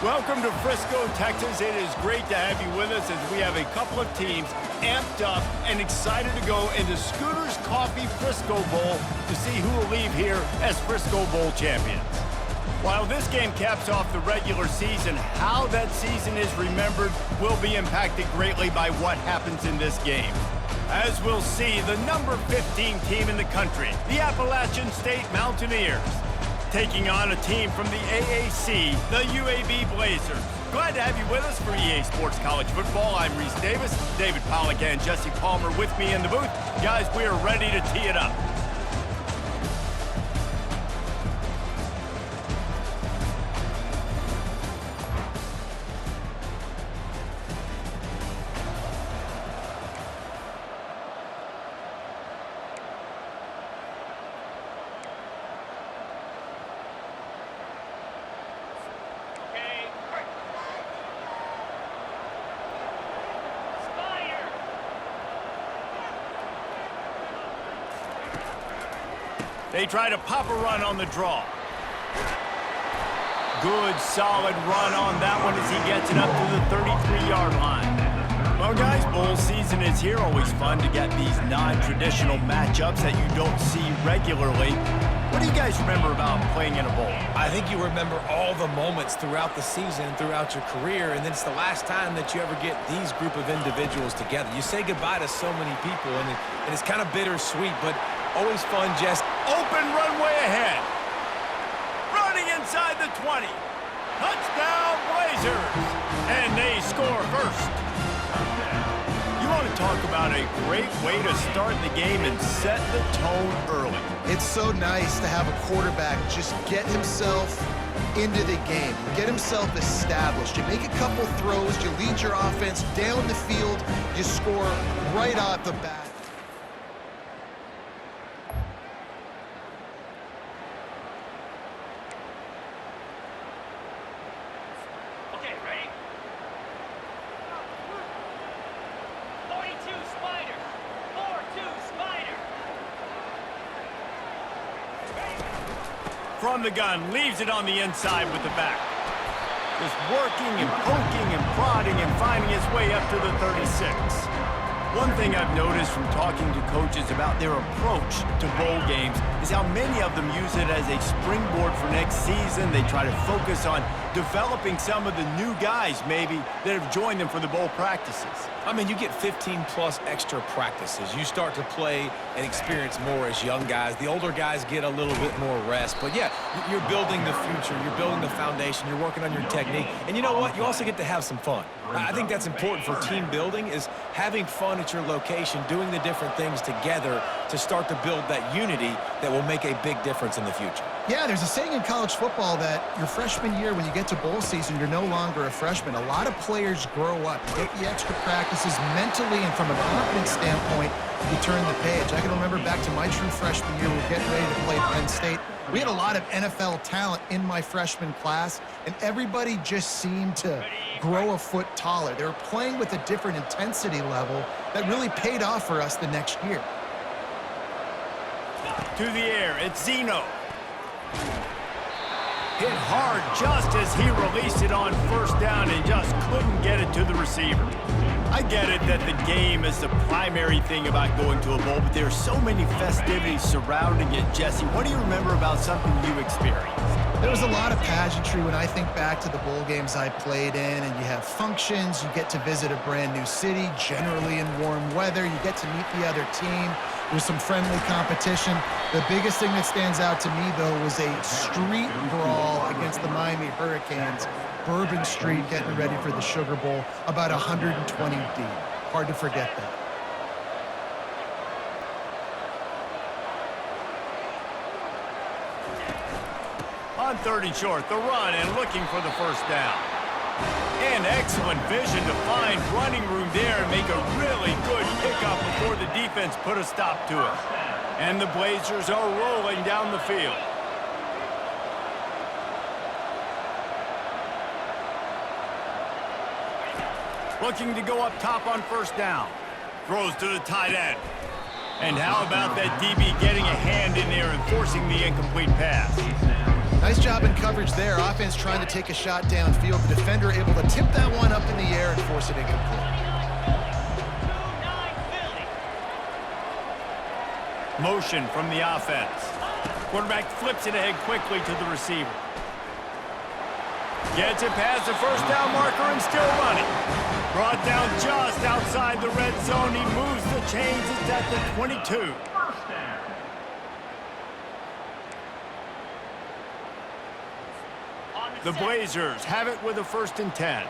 Welcome to Frisco, Texas. It is great to have you with us as we have a couple of teams amped up and excited to go in the Scooters Coffee Frisco Bowl to see who will leave here as Frisco Bowl champions. While this game caps off the regular season, how that season is remembered will be impacted greatly by what happens in this game. As we'll see, the number 15 team in the country, the Appalachian State Mountaineers, taking on a team from the AAC, the UAB Blazers. Glad to have you with us for EA Sports College Football. I'm Reese Davis, David Pollack and Jesse Palmer with me in the booth. Guys, we are ready to tee it up. They try to pop a run on the draw. Good, solid run on that one as he gets it up to the 33-yard line. Well, guys, bowl season is here. Always fun to get these non-traditional matchups that you don't see regularly. What do you guys remember about playing in a bowl? I think you remember all the moments throughout the season and throughout your career, and then it's the last time that you ever get these group of individuals together. You say goodbye to so many people, and it's kind of bittersweet, but always fun, Jess. Open runway ahead. Running inside the 20. Touchdown, Blazers. And they score first. You want to talk about a great way to start the game and set the tone early. It's so nice to have a quarterback just get himself into the game, get himself established. You make a couple throws, you lead your offense down the field, you score right off the bat. From the gun, leaves it on the inside with the back. Just working and poking and prodding and finding his way up to the 36. One thing I've noticed from talking to coaches about their approach to bowl games is how many of them use it as a springboard for next season. They try to focus on developing some of the new guys, maybe, that have joined them for the bowl practices. I mean, you get 15-plus extra practices. You start to play and experience more as young guys. The older guys get a little bit more rest. But, yeah, you're building the future. You're building the foundation. You're working on your technique. And you know what? You also get to have some fun. I think that's important for team building, is having fun at your location, doing the different things together to start to build that unity that will make a big difference in the future. Yeah, there's a saying in college football that your freshman year, when you get to bowl season, you're no longer a freshman. A lot of players grow up, get the extra practices mentally, and from a confidence standpoint, you turn the page. I can remember back to my true freshman year, we were getting ready to play Penn State. We had a lot of NFL talent in my freshman class, and everybody just seemed to grow a foot taller. They were playing with a different intensity level that really paid off for us the next year. To the air, it's Zeno. Hit hard just as he released it on first down and just couldn't get it to the receiver. I get it that the game is the primary thing about going to a bowl, but there are so many festivities surrounding it. Jesse, what do you remember about something you experienced? There was a lot of pageantry when I think back to the bowl games I played in, and you have functions, you get to visit a brand new city, generally in warm weather, you get to meet the other team. There's some friendly competition. The biggest thing that stands out to me, though, was a street brawl against the Miami Hurricanes. Bourbon Street getting ready for the Sugar Bowl, about 120 deep. Hard to forget that. On 3rd and short, the run and looking for the first down. And excellent vision to find running room there and make a really good pickup before the defense put a stop to it. And the Blazers are rolling down the field. Looking to go up top on first down. Throws to the tight end. And how about that DB getting a hand in there and forcing the incomplete pass? Nice job in coverage there. Offense trying to take a shot downfield. The defender able to tip that one up in the air and force it incomplete. Motion from the offense. Quarterback flips it ahead quickly to the receiver. Gets it past the first down marker and still running. Brought down just outside the red zone. He moves the chains. It's at the 22. The Blazers have it with a 1st and 10.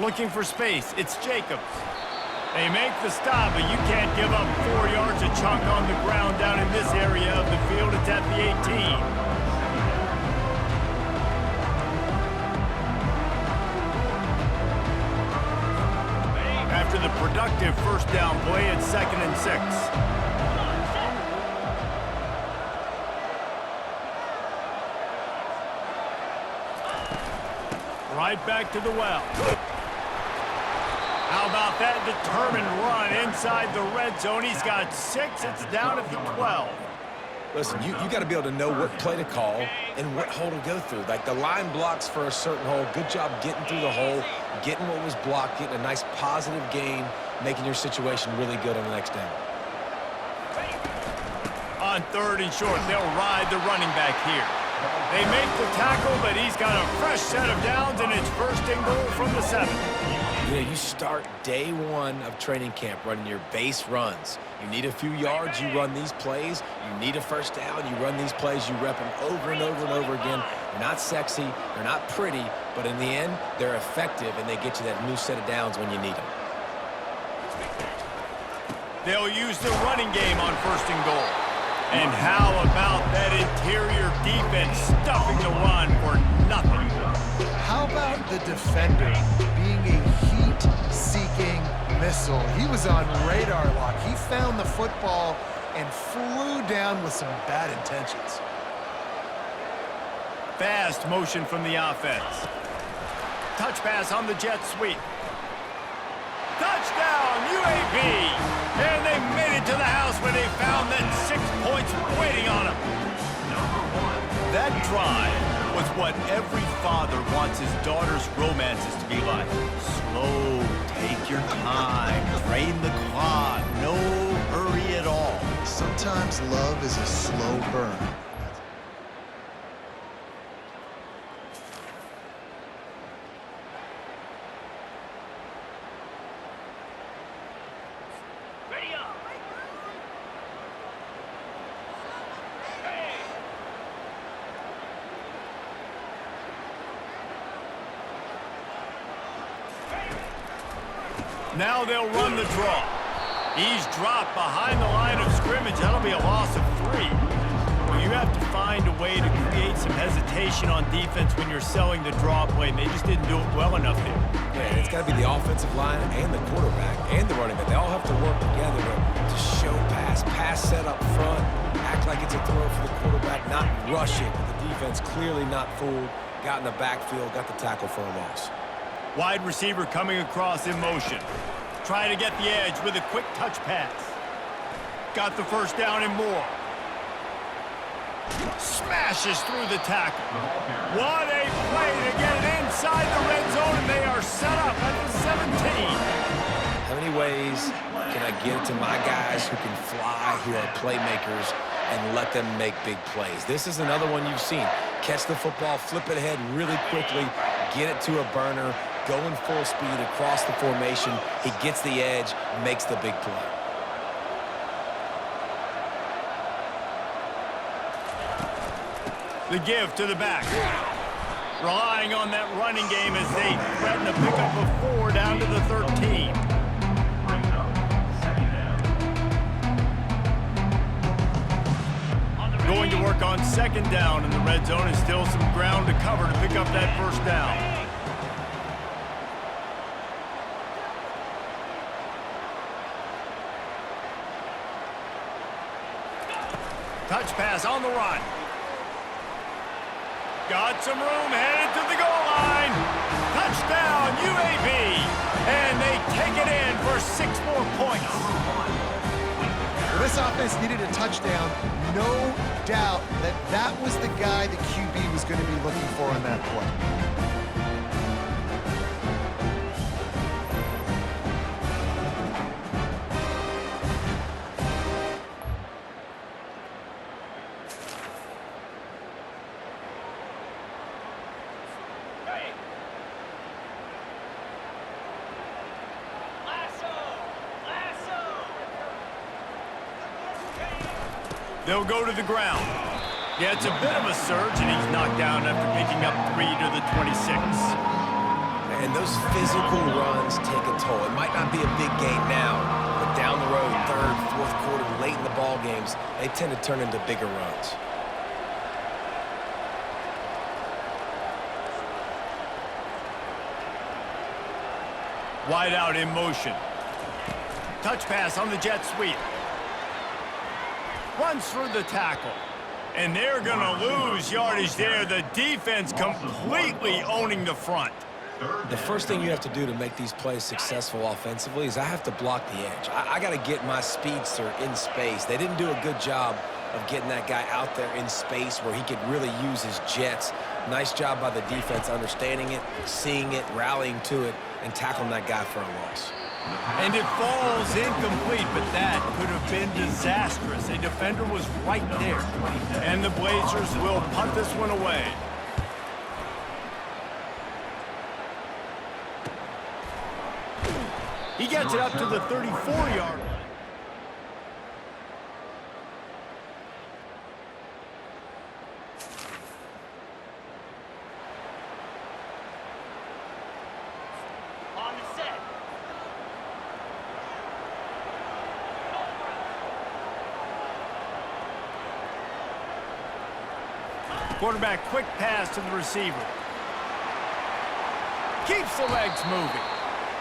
Looking for space. It's Jacobs. They make the stop, but you can't give up 4 yards a chunk on the ground down in this area of the field. It's at the 18. After the productive first down play, it's 2nd and 6. Right back to the well. How about that determined run inside the red zone? He's got 6. It's down at the 12. Listen, you got to be able to know what play to call and what hole to go through. Like the line blocks for a certain hole. Good job getting through the hole, getting what was blocked, getting a nice positive gain, making your situation really good on the next down. On 3rd and short, they'll ride the running back here. They make the tackle, but he's got a fresh set of downs, and it's 1st and goal from the 7. You know, you start day 1 of training camp running your base runs. You need a few yards, you run these plays. You need a 1st down, you run these plays. You rep them over and over and over again. They're not sexy, they're not pretty, but in the end, they're effective, and they get you that new set of downs when you need them. They'll use the running game on 1st and goal. And how about that interior defense stuffing the run for nothing? How about the defender being a heat-seeking missile? He was on radar lock. He found the football and flew down with some bad intentions. Fast motion from the offense. Touch pass on the jet sweep. Touchdown, UAB! And they made it to the house when they found that 6 points waiting on them. That drive was what every father wants his daughter's romances to be like. Slow, take your time, drain the clock, no hurry at all. Sometimes love is a slow burn. Now they'll run the draw. He's dropped behind the line of scrimmage. That'll be a loss of 3. Well, you have to find a way to create some hesitation on defense when you're selling the draw play. And they just didn't do it well enough there. Yeah, it's got to be the offensive line and the quarterback and the running back. They all have to work together to show pass set up front, act like it's a throw for the quarterback, not rush it. The defense clearly not fooled, got in the backfield, got the tackle for a loss. Wide receiver coming across in motion. Trying to get the edge with a quick touch pass. Got the 1st down and more. Smashes through the tackle. What a play to get it inside the red zone, and they are set up at the 17. How many ways can I get it to my guys who can fly, who are playmakers, and let them make big plays? This is another one you've seen. Catch the football, flip it ahead really quickly, get it to a burner, going full speed across the formation. He gets the edge, makes the big play. The give to the back. Relying on that running game as they threaten a pickup of 4 down to the 13. Going to work on 2nd down in the red zone, and still some ground to cover to pick up that 1st down. Touch pass on the run. Got some room, headed to the goal line. Touchdown, UAB. And they take it in for 6 more points. Well, this offense needed a touchdown. No doubt that that was the guy the QB was going to be looking for on that play. They'll go to the ground. Yeah, it's a bit of a surge, and he's knocked down after picking up 3 to the 26. And those physical runs take a toll. It might not be a big gain now, but down the road, third, fourth quarter, late in the ball games, they tend to turn into bigger runs. Wide out in motion. Touch pass on the jet sweep. Runs through the tackle. And they're going to lose yardage there. The defense completely owning the front. The first thing you have to do to make these plays successful offensively is I have to block the edge. I got to get my speedster in space. They didn't do a good job of getting that guy out there in space where he could really use his jets. Nice job by the defense understanding it, seeing it, rallying to it, and tackling that guy for a loss. And it falls incomplete, but that could have been disastrous. A defender was right there. And the Blazers will punt this one away. He gets it up to the 34-yard line. Quarterback, quick pass to the receiver. Keeps the legs moving.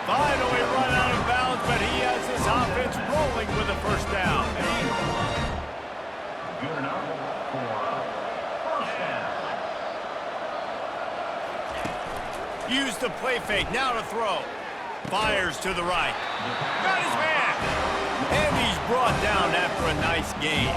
Finally run out of bounds, but he has his offense rolling with a first down. Good enough for first down. Use the play fake, now to throw. Fires to the right. Got his man. And he's brought down after a nice gain.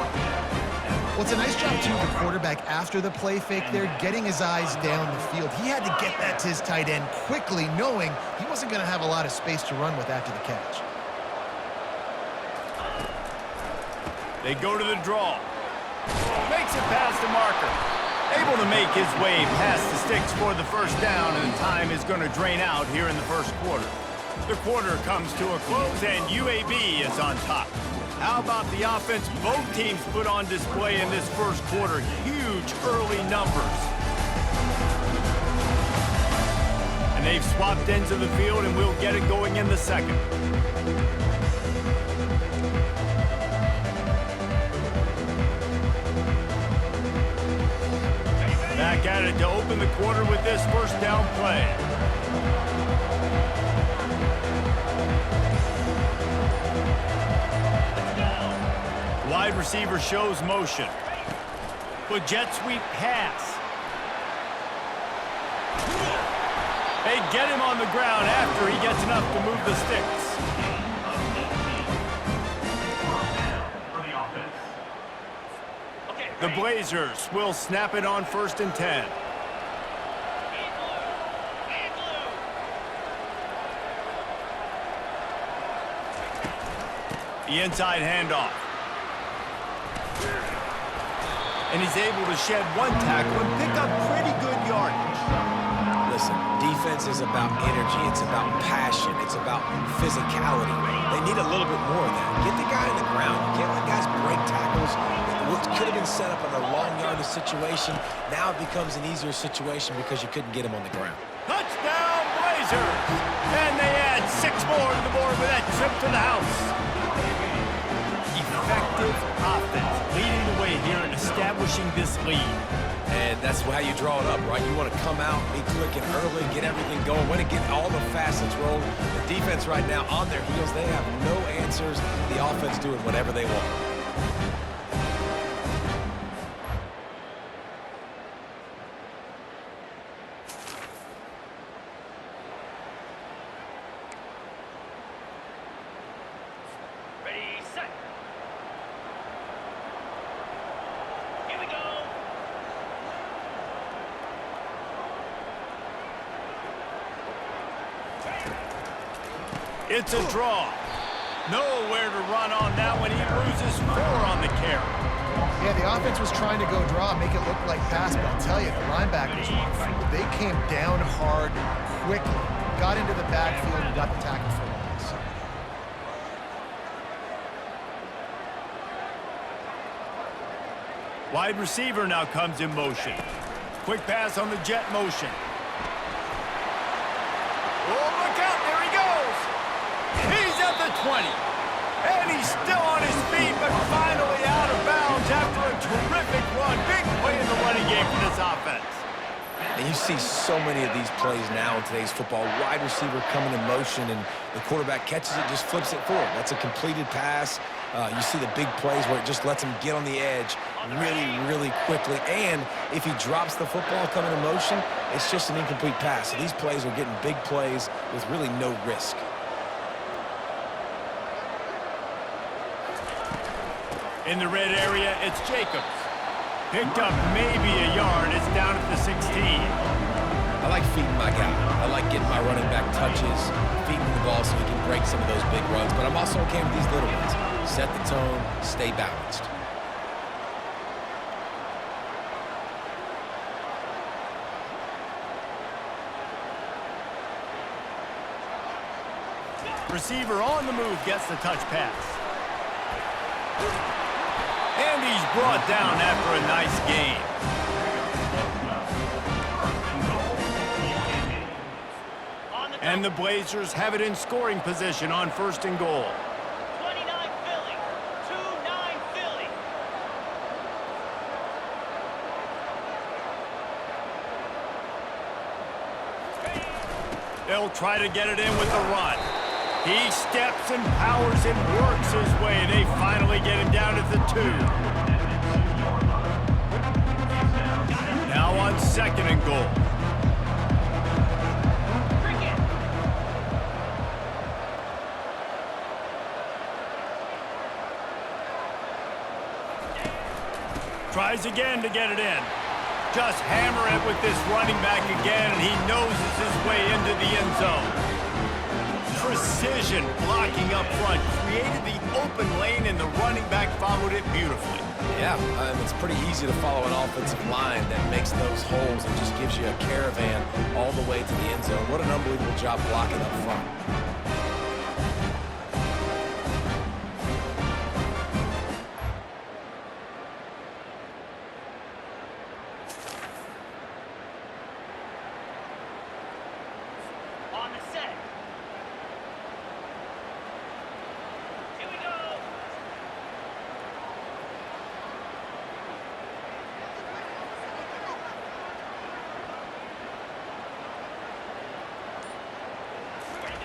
Well, it's a nice job, too, the quarterback, after the play fake there, getting his eyes down the field. He had to get that to his tight end quickly, knowing he wasn't going to have a lot of space to run with after the catch. They go to the draw. Makes it past the marker. Able to make his way past the sticks for the first down, and time is going to drain out here in the first quarter. The quarter comes to a close, and UAB is on top. How about the offense both teams put on display in this first quarter? Huge early numbers. And they've swapped ends of the field, and we'll get it going in the second. Back at it to open the quarter with this first down play. Wide receiver shows motion. With jet sweep pass. They get him on the ground after he gets enough to move the sticks. The Blazers will snap it on 1st and 10. The inside handoff. And he's able to shed one tackle and pick up pretty good yardage. Listen, defense is about energy. It's about passion. It's about physicality. They need a little bit more of that. Get the guy in the ground. You can't let guys break tackles. What could have been set up in a long yardage situation, now it becomes an easier situation because you couldn't get him on the ground. Touchdown, Blazers! And they add 6 more to the board with that trip to the house. Effective offense, leading the way here and establishing this lead. And that's how you draw it up, right? You want to come out, be quick and early, get everything going, want to get all the facets rolling. The defense right now on their heels, they have no answers. The offense doing whatever they want. It's a draw. Nowhere to run on that one. He loses 4 on the carry. Yeah, the offense was trying to go draw, make it look like pass, but I'll tell you, the linebackers, they came down hard quickly, got into the backfield, and got the tackle for loss. Wide receiver now comes in motion. Quick pass on the jet motion. Oh, look out, there he goes. He's at the 20. And he's still on his feet, but finally out of bounds after a terrific run. Big play in the running game for this offense. And you see so many of these plays now in today's football. Wide receiver coming in motion, and the quarterback catches it, just flips it forward. That's a completed pass. You see the big plays where it just lets him get on the edge really, really quickly. And if he drops the football coming in motion, it's just an incomplete pass. So these plays are getting big plays with really no risk. In the red area, it's Jacobs. Picked up maybe a yard. It's down at the 16. I like feeding my guy. I like getting my running back touches, feeding the ball so he can break some of those big runs. But I'm also okay with these little ones. Set the tone, stay balanced. Receiver on the move gets the touch pass. And he's brought down after a nice gain. And the Blazers have it in scoring position on 1st and goal. 29 Philly, 2-9 Philly. They'll try to get it in with the run. He steps and powers and works his way. They finally get him down at the 2. Now on 2nd and goal. Tries again to get it in. Just hammer it with this running back again, and he noses his way into the end zone. Precision blocking up front, created the open lane, and the running back followed it beautifully. Yeah, it's pretty easy to follow an offensive line that makes those holes and just gives you a caravan all the way to the end zone. What an unbelievable job blocking up front. On the set. Here we go.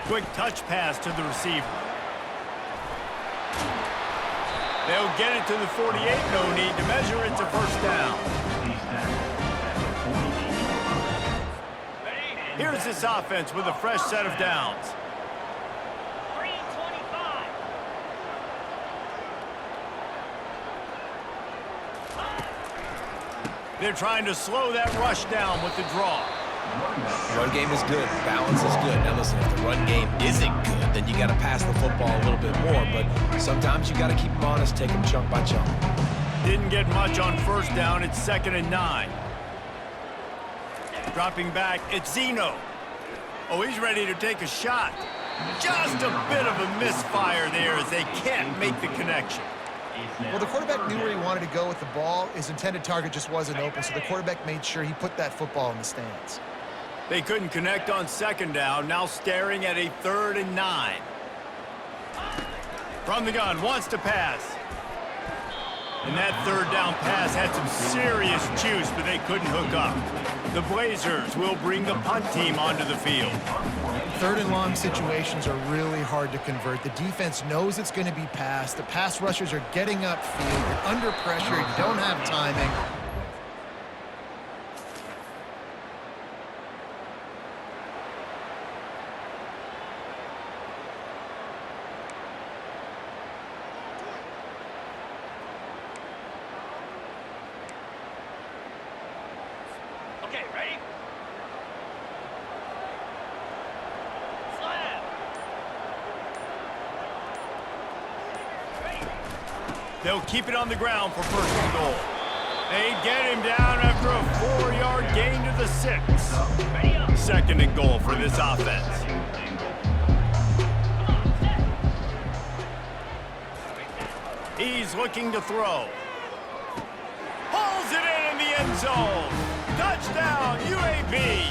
Quick touch pass to the receiver. They'll get it to the 48. No need to measure. It's a 1st down. Here's this offense with a fresh set of downs. 3:25. They're trying to slow that rush down with the draw. Run game is good. Balance is good. Now listen, if the run game isn't good, then you got to pass the football a little bit more. But sometimes you got to keep them honest, take them chunk by chunk. Didn't get much on 1st down. It's 2nd and 9. Dropping back, it's Zeno. Oh, he's ready to take a shot. Just a bit of a misfire there as they can't make the connection. Well, the quarterback knew where he wanted to go with the ball. His intended target just wasn't open, so the quarterback made sure he put that football in the stands. They couldn't connect on 2nd down, now staring at a 3rd and 9. From the gun, wants to pass. And that 3rd down pass had some serious juice, but they couldn't hook up. The Blazers will bring the punt team onto the field. 3rd and long situations are really hard to convert. The defense knows it's going to be passed. The pass rushers are getting upfield. You're under pressure. You don't have timing. Okay, ready? They'll keep it on the ground for first and goal. They get him down after a 4-yard gain to the 6. Second and goal for this offense. He's looking to throw. Pulls it in the end zone. Touchdown, UAB.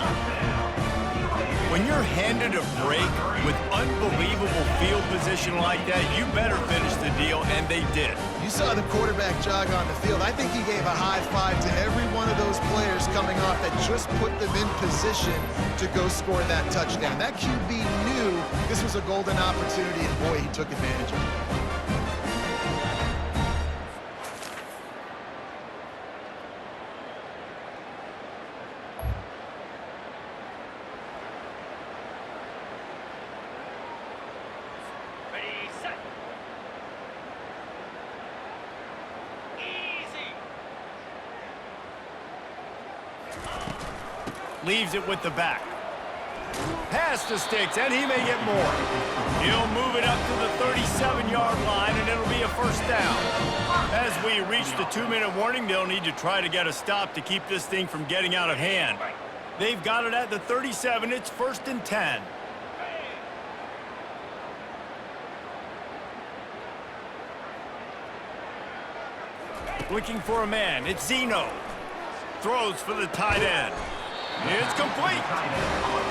When you're handed a break with unbelievable field position like that, you better finish the deal, and they did. You saw the quarterback jog on the field. I think he gave a high five to every one of those players coming off that just put them in position to go score that touchdown. That QB knew this was a golden opportunity, and boy, he took advantage of it. Leaves it with the back. Pass to Sticks, and he may get more. He'll move it up to the 37-yard line, and it'll be a first down. As we reach the 2-minute warning, they'll need to try to get a stop to keep this thing from getting out of hand. They've got it at the 37. It's 1st and 10. Looking for a man. It's Zeno. Throws for the tight end. It's complete.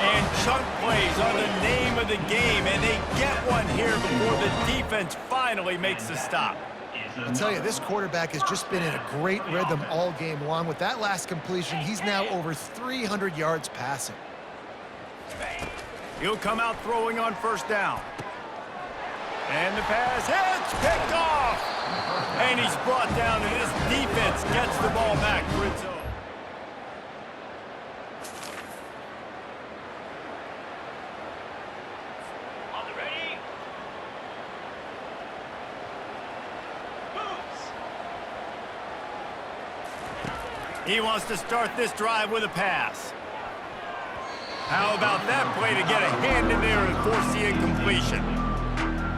And chunk plays are the name of the game, and they get one here before the defense finally makes the stop. I'll tell you, this quarterback has just been in a great rhythm all game long. With that last completion, he's now over 300 yards passing. He'll come out throwing on first down. And the pass hits, picked off. And he's brought down, and this defense gets the ball back for its own. He wants to start this drive with a pass. How about that play to get a hand in there and force the incompletion?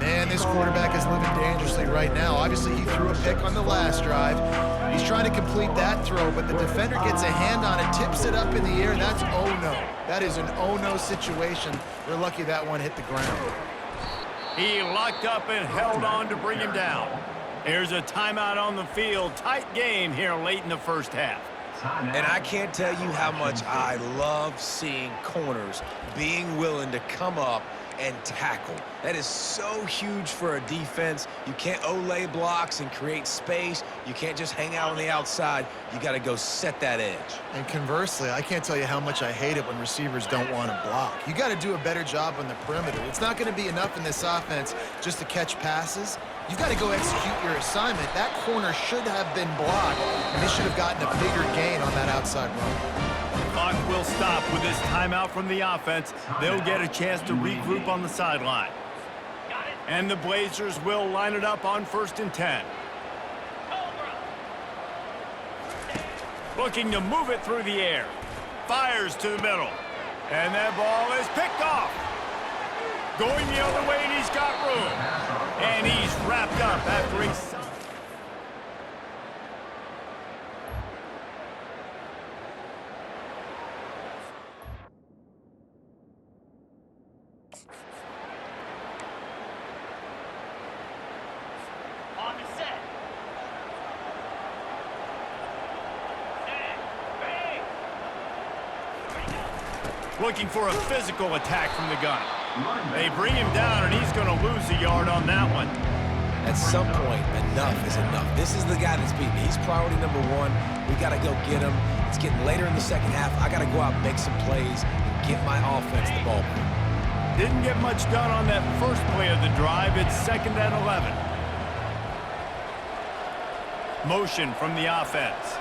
Man, this quarterback is living dangerously right now. Obviously, he threw a pick on the last drive. He's trying to complete that throw, but the defender gets a hand on it, tips it up in the air. That's oh-no. That is an oh-no situation. They're lucky that one hit the ground. He locked up and held on to bring him down. There's a timeout on the field. Tight game here late in the first half. And I can't tell you how much I love seeing corners being willing to come up and tackle. That is so huge for a defense. You can't olay blocks and create space. You can't just hang out on the outside. You got to go set that edge. And conversely, I can't tell you how much I hate it when receivers don't want to block. You got to do a better job on the perimeter. It's not going to be enough in this offense just to catch passes. You've got to go execute your assignment. That corner should have been blocked, and they should have gotten a bigger gain on that outside run. The clock will stop with this timeout from the offense. They'll get a chance to regroup on the sideline. And the Blazers will line it up on 1st and 10. Looking to move it through the air. Fires to the middle. And that ball is picked off. Going the other way, and he's got room. And he's wrapped up after he's... On the set. Looking for a physical attack from the gun. They bring him down, and he's going to lose a yard on that one. At some point, enough is enough. This is the guy that's beaten. He's priority number one. We got to go get him. It's getting later in the second half. I got to go out and make some plays and get my offense the ball back. Didn't get much done on that first play of the drive. It's 2nd and 11. Motion from the offense.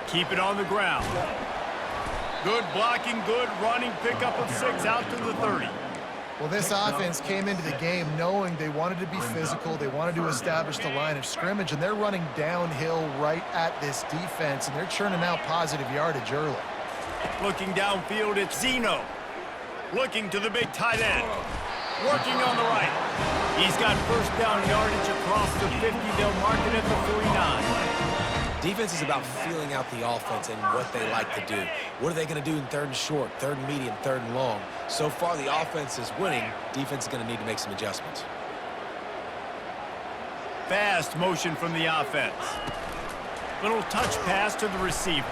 Keep it on the ground. Good blocking, good running, pickup of 6 out to the 30. Well, this offense came into the game knowing they wanted to be physical, they wanted to establish the line of scrimmage, and they're running downhill right at this defense, and they're churning out positive yardage early. Looking downfield, it's Zeno. Looking to the big tight end. working on the right. He's got first down yardage across the 50. They'll mark it at the 49. Defense is about feeling out the offense and what they like to do. What are they going to do in third and short, third and medium, third and long? So far, the offense is winning. Defense is going to need to make some adjustments. Fast motion from the offense. Little touch pass to the receiver.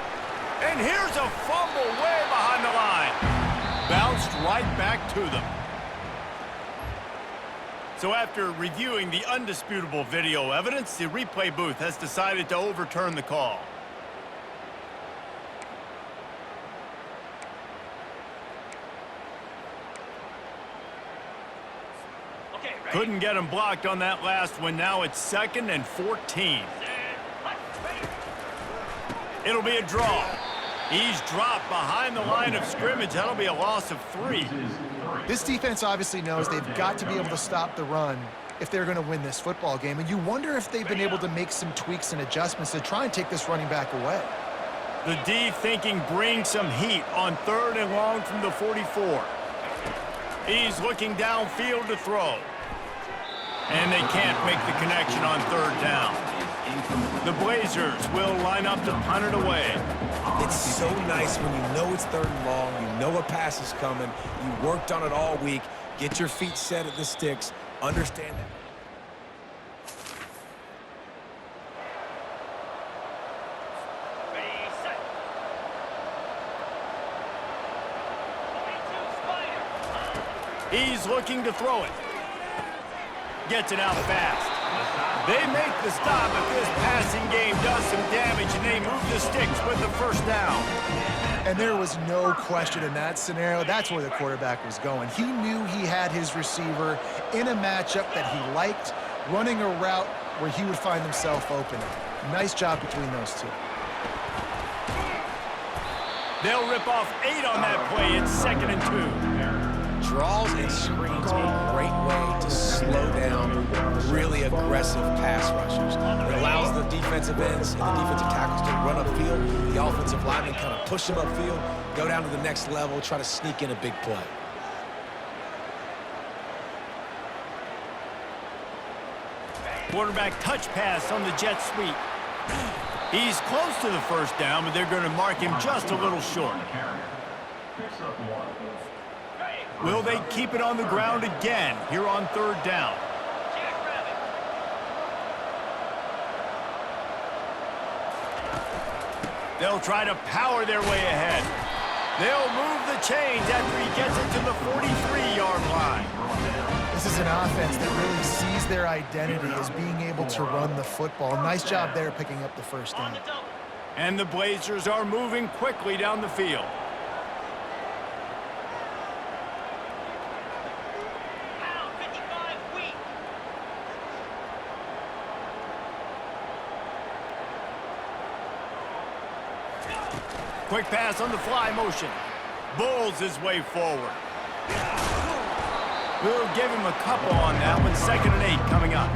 And here's a fumble way behind the line. Bounced right back to them. So after reviewing the undisputable video evidence, the replay booth has decided to overturn the call. Okay, ready? Couldn't get him blocked on that last one. Now it's 2nd and 14. It'll be a draw. He's dropped behind the line of scrimmage. That'll be a loss of 3. This defense obviously knows they've got to be able to stop the run if they're going to win this football game. And you wonder if they've been able to make some tweaks and adjustments to try and take this running back away. The D thinking bring some heat on 3rd and long from the 44. He's looking downfield to throw. And they can't make the connection on 3rd down. The Blazers will line up to punt it away. It's so nice when you know it's 3rd and long, you know a pass is coming, you worked on it all week, get your feet set at the sticks, understand that. Ready, set. 42 Spider. He's looking to throw it. Gets it out fast. They make the stop, but this passing game does some damage, and they move the sticks with the first down. And there was no question in that scenario. That's where the quarterback was going. He knew he had his receiver in a matchup that he liked, running a route where he would find himself open. Nice job between those two. They'll rip off 8 on that play. It's 2nd and 2. Draws and screens are a great way to slow down really aggressive pass rushers. It allows the defensive ends and the defensive tackles to run upfield. The offensive linemen kind of push them upfield, go down to the next level, try to sneak in a big play. Quarterback touch pass on the jet sweep. He's close to the first down, but they're going to mark him just a little short. Will they keep it on the ground again here on 3rd down? They'll try to power their way ahead. They'll move the chains after he gets it to the 43-yard line. This is an offense that really sees their identity as being able to run the football. Nice job there picking up the first down. And the Blazers are moving quickly down the field. Quick pass on the fly motion. Bulls his way forward. We'll give him a couple on that one. 2nd and 8 coming up.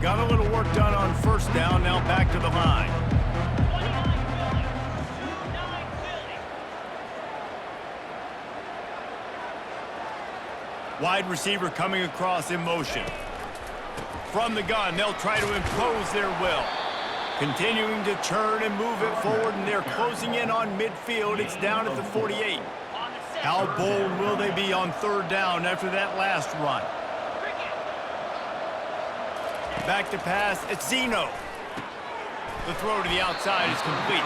Got a little work done on first down. Now back to the line. Wide receiver coming across in motion. From the gun, they'll try to impose their will. Continuing to turn and move it forward, and they're closing in on midfield. It's down at the 48. How bold will they be on 3rd down after that last run? Back to pass, it's Zeno. The throw to the outside is complete.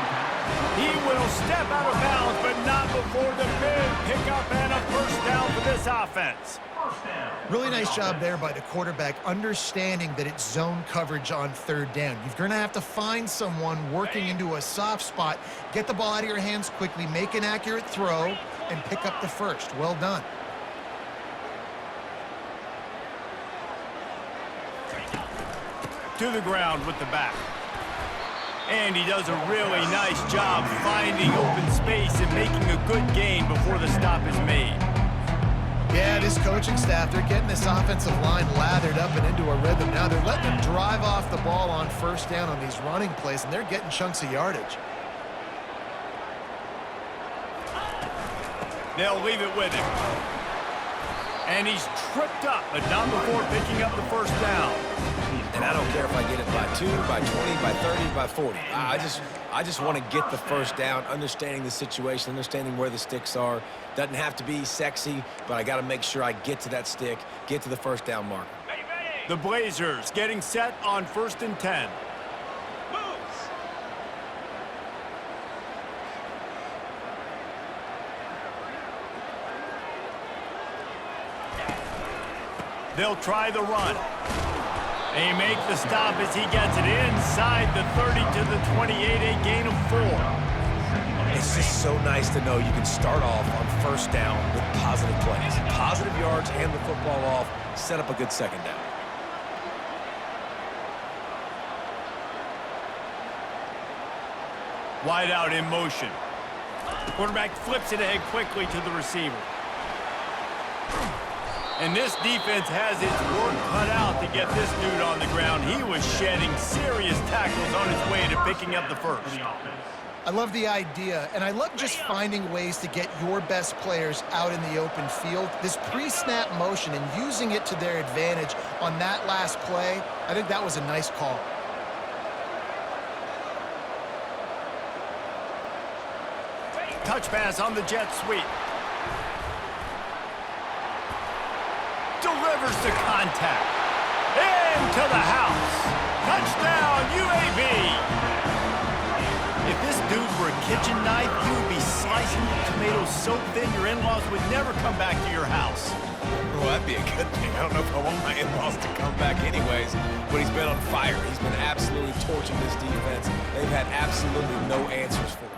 He will step out of bounds, but not before the big pickup and a first down for this offense. Really nice job there by the quarterback, understanding that it's zone coverage on 3rd down. You're going to have to find someone working into a soft spot, get the ball out of your hands quickly, make an accurate throw, and pick up the first. Well done. To the ground with the back. And he does a really nice job finding open space and making a good gain before the stop is made. Yeah, this coaching staff, they're getting this offensive line lathered up and into a rhythm. Now they're letting them drive off the ball on first down on these running plays, and they're getting chunks of yardage. They'll leave it with him. And he's tripped up, but not before picking up the first down. And I don't care if I get it by 2, by 20, by 30, by 40. I just want to get the first down, understanding the situation, understanding where the sticks are. Doesn't have to be sexy, but I got to make sure I get to that stick, get to the first down marker. Ready, ready. The Blazers getting set on 1st and 10. Moves. They'll try the run. They make the stop as he gets it inside the 30 to the 28, a gain of 4. It's just so nice to know you can start off on first down with positive plays. Positive yards, hand the football off, set up a good second down. Wide out in motion. The quarterback flips it ahead quickly to the receiver. And this defense has its work cut out to get this dude on the ground. He was shedding serious tackles on his way to picking up the first. I love the idea, and I love just finding ways to get your best players out in the open field. This pre-snap motion and using it to their advantage on that last play, I think that was a nice call. Touch pass on the jet sweep. Delivers the contact. Into the house. Touchdown, UAB. If this dude were a kitchen knife, he would be slicing tomatoes so thin your in-laws would never come back to your house. Well, that'd be a good thing. I don't know if I want my in-laws to come back anyways, but he's been on fire. He's been absolutely torching this defense. They've had absolutely no answers for him.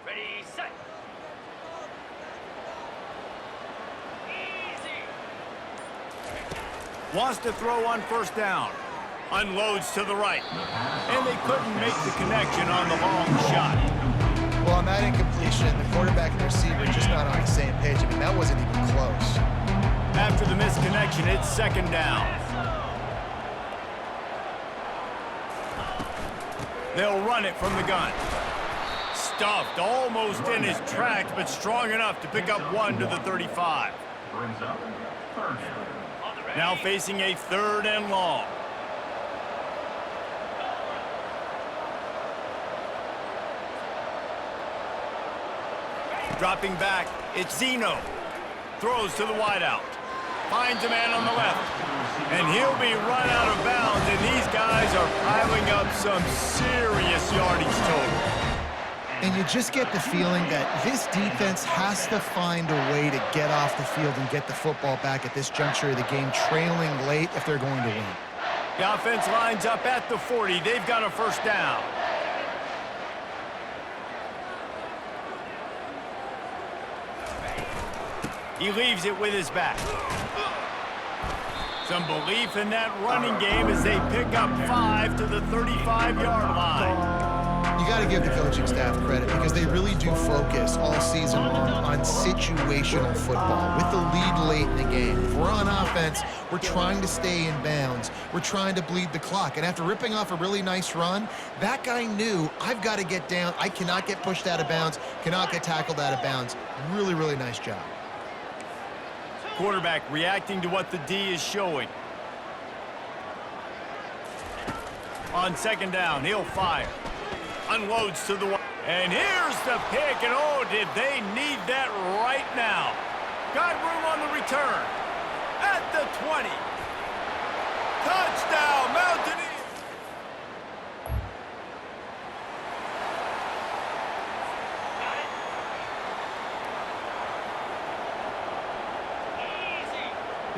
Ready, set. Easy. Wants to throw on 1st down. Unloads to the right. And they couldn't make the connection on the long shot. Well, on that incompletion, the quarterback and the receiver just not on the same page. I mean, that wasn't even close. After the misconnection, it's 2nd down. They'll run it from the gun. Stuffed almost in his tracks, but strong enough to pick up 1 to the 35. Brings up 3rd down. Now facing a 3rd and long. Dropping back, it's Zeno. Throws to the wideout. Finds a man on the left. And he'll be run out of bounds, and these guys are piling up some serious yardage total. And you just get the feeling that this defense has to find a way to get off the field and get the football back at this juncture of the game, trailing late if they're going to win. The offense lines up at the 40. They've got a 1st down. He leaves it with his back. Some belief in that running game as they pick up 5 to the 35-yard line. You got to give the coaching staff credit because they really do focus all season long on situational football with the lead late in the game. If we're on offense, we're trying to stay in bounds. We're trying to bleed the clock. And after ripping off a really nice run, that guy knew, I've got to get down. I cannot get pushed out of bounds, cannot get tackled out of bounds. Really, really nice job. Quarterback reacting to what the D is showing. On second down, he'll fire. Unloads to the one. And here's the pick, and oh, did they need that right now. Got room on the return. At the 20. Touchdown, Mountaineers.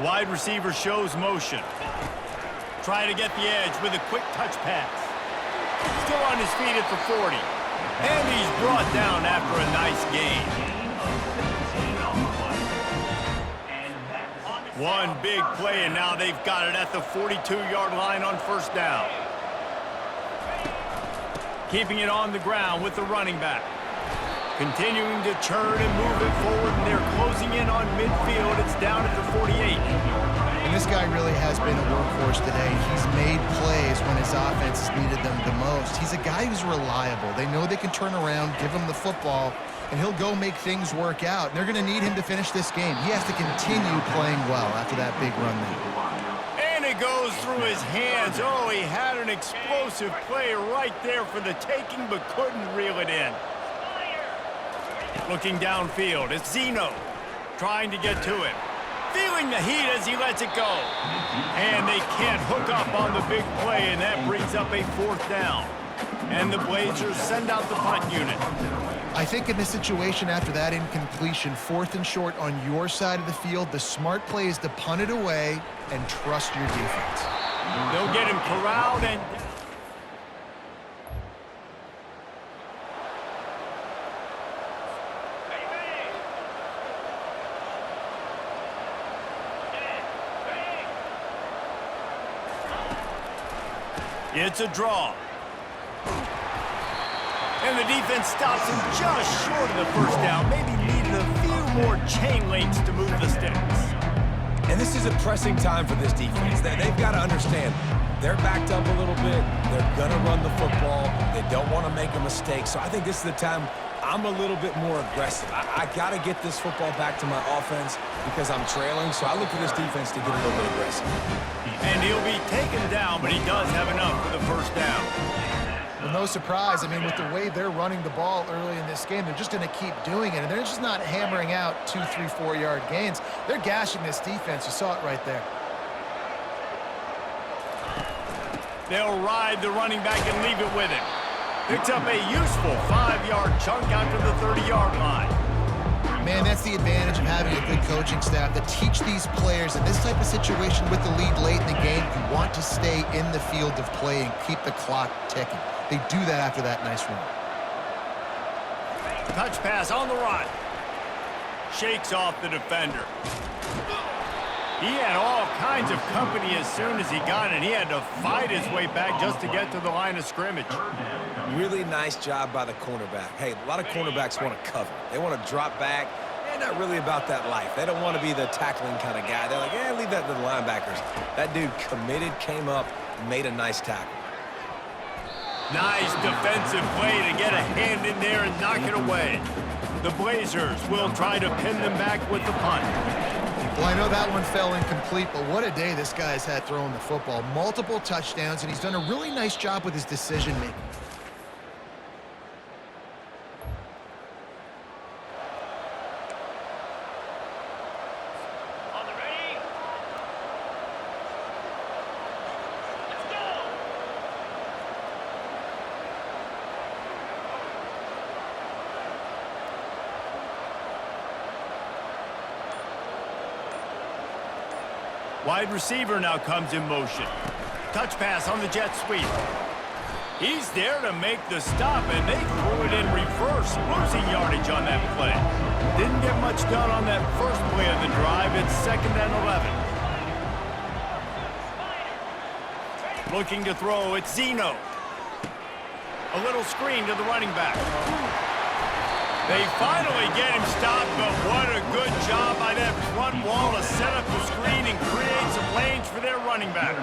Wide receiver shows motion. Trying to get the edge with a quick touch pass. Still on his feet at the 40. And he's brought down after a nice gain. One big play, and now they've got it at the 42-yard line on first down. Keeping it on the ground with the running back. Continuing to churn and move it forward, and they're closing in on midfield. It's down at the 48. And this guy really has been a workhorse today. He's made plays when his offense has needed them the most. He's a guy who's reliable. They know they can turn around, give him the football, and he'll go make things work out. And they're going to need him to finish this game. He has to continue playing well after that big run there. And it goes through his hands. Oh, he had an explosive play right there for the taking, but couldn't reel it in. Looking downfield, it's Zeno trying to get to him. Feeling the heat as he lets it go. And they can't hook up on the big play, and that brings up a fourth down. And the Blazers send out the punt unit. I think in this situation after that incompletion, fourth and short on your side of the field, the smart play is to punt it away and trust your defense. They'll get him corralled and... It's a draw. And the defense stops him just short of the first down. Maybe needed a few more chain links to move the sticks. And this is a pressing time for this defense. They've got to understand, they're backed up a little bit. They're going to run the football. They don't want to make a mistake. So I think this is the time I'm a little bit more aggressive. I got to get this football back to my offense because I'm trailing. So I look for this defense to get a little bit aggressive. And he'll be taken down, but he does have enough for the first down. Well, no surprise. I mean, with the way they're running the ball early in this game, they're just going to keep doing it. And they're just not hammering out 2, 3, 4-yard gains. They're gashing this defense. You saw it right there. They'll ride the running back and leave it with him. Picks up a useful 5-yard chunk out to the 30-yard line. Man, that's the advantage of having a good coaching staff that teach these players in this type of situation with the lead late in the game, you want to stay in the field of play and keep the clock ticking. They do that after that nice run. Touch pass on the run. Shakes off the defender. He had all kinds of company as soon as he got it. He had to fight his way back just to get to the line of scrimmage. Really nice job by the cornerback. Hey, a lot of cornerbacks want to cover. They want to drop back. They're not really about that life. They don't want to be the tackling kind of guy. They're like, yeah, leave that to the linebackers. That dude committed, came up, made a nice tackle. Nice defensive play to get a hand in there and knock it away. The Blazers will try to pin them back with the punt. Well, I know that one fell incomplete, but what a day this guy's had throwing the football. Multiple touchdowns, and he's done a really nice job with his decision-making. On the ready. Let's go. Wide receiver now comes in motion. Touch pass on the jet sweep. He's there to make the stop, and they threw it in reverse, losing yardage on that play. Didn't get much done on that first play of the drive. It's 2nd and 11. Looking to throw, it's Zeno. A little screen to the running back. They finally get him stopped, but what a good job by that front wall to set up the screen and create some lanes for their running back.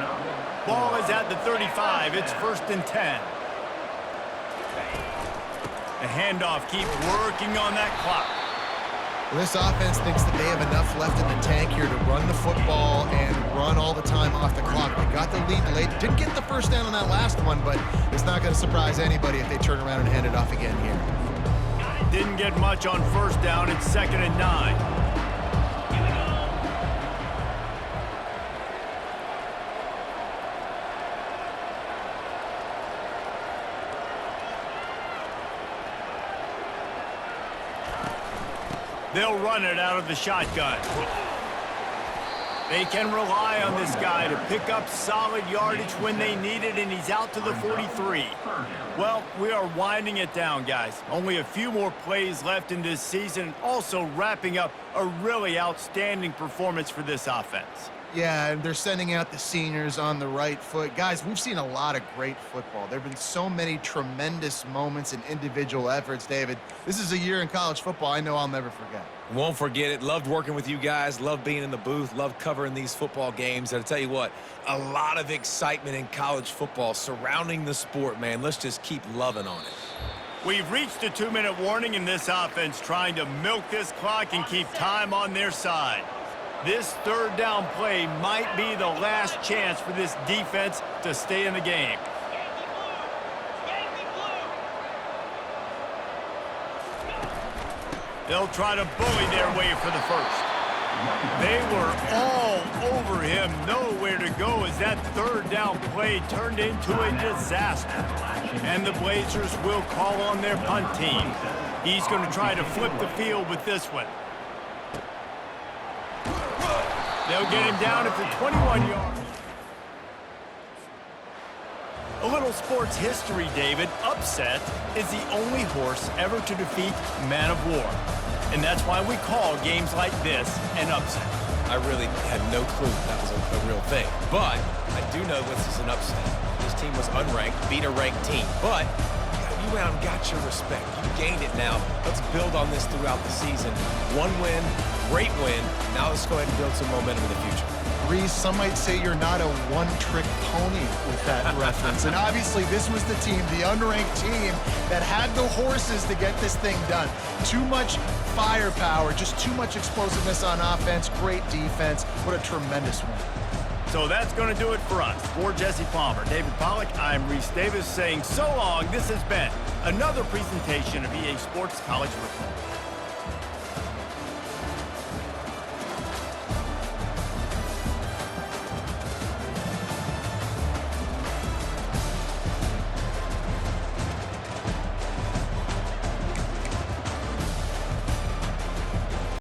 Ball is at the 35. It's 1st and 10. The handoff, keep working on that clock. Well, this offense thinks that they have enough left in the tank here to run the football and run all the time off the clock. They got the lead late. Didn't get the first down on that last one, but it's not going to surprise anybody if they turn around and hand it off again here. Didn't get much on 1st down. It's 2nd and 9. They'll run it out of the shotgun. They can rely on this guy to pick up solid yardage when they need it, and he's out to the 43. Well, we are winding it down, guys. Only a few more plays left in this season, also wrapping up a really outstanding performance for this offense. Yeah, and they're sending out the seniors on the right foot. Guys, we've seen a lot of great football. There have been so many tremendous moments and individual efforts, David. This is a year in college football I know I'll never forget. Won't forget it. Loved working with you guys. Loved being in the booth. Loved covering these football games. And I'll tell you what, a lot of excitement in college football surrounding the sport, man. Let's just keep loving on it. We've reached a 2-minute warning in this offense, trying to milk this clock and keep time on their side. This 3rd down play might be the last chance for this defense to stay in the game. They'll try to bully their way for the 1st. They were all over him, nowhere to go as that 3rd down play turned into a disaster. And the Blazers will call on their punt team. He's going to try to flip the field with this one. They'll get him down at the 21 yards. A little sports history, David. Upset is the only horse ever to defeat Man of War. And that's why we call games like this an upset. I really had no clue that was a real thing. But I do know this is an upset. This team was unranked, beat a ranked team. But you went out and got your respect. You gained it now. Let's build on this throughout the season. One win, great win. Now let's go ahead and build some momentum in the future. Reese, some might say you're not a one-trick pony with that reference. And obviously, this was the team, the unranked team, that had the horses to get this thing done. Too much firepower, just too much explosiveness on offense, great defense. What a tremendous win. So that's going to do it for us. For Jesse Palmer, David Pollack, I'm Reese Davis saying so long. This has been another presentation of EA Sports College Football.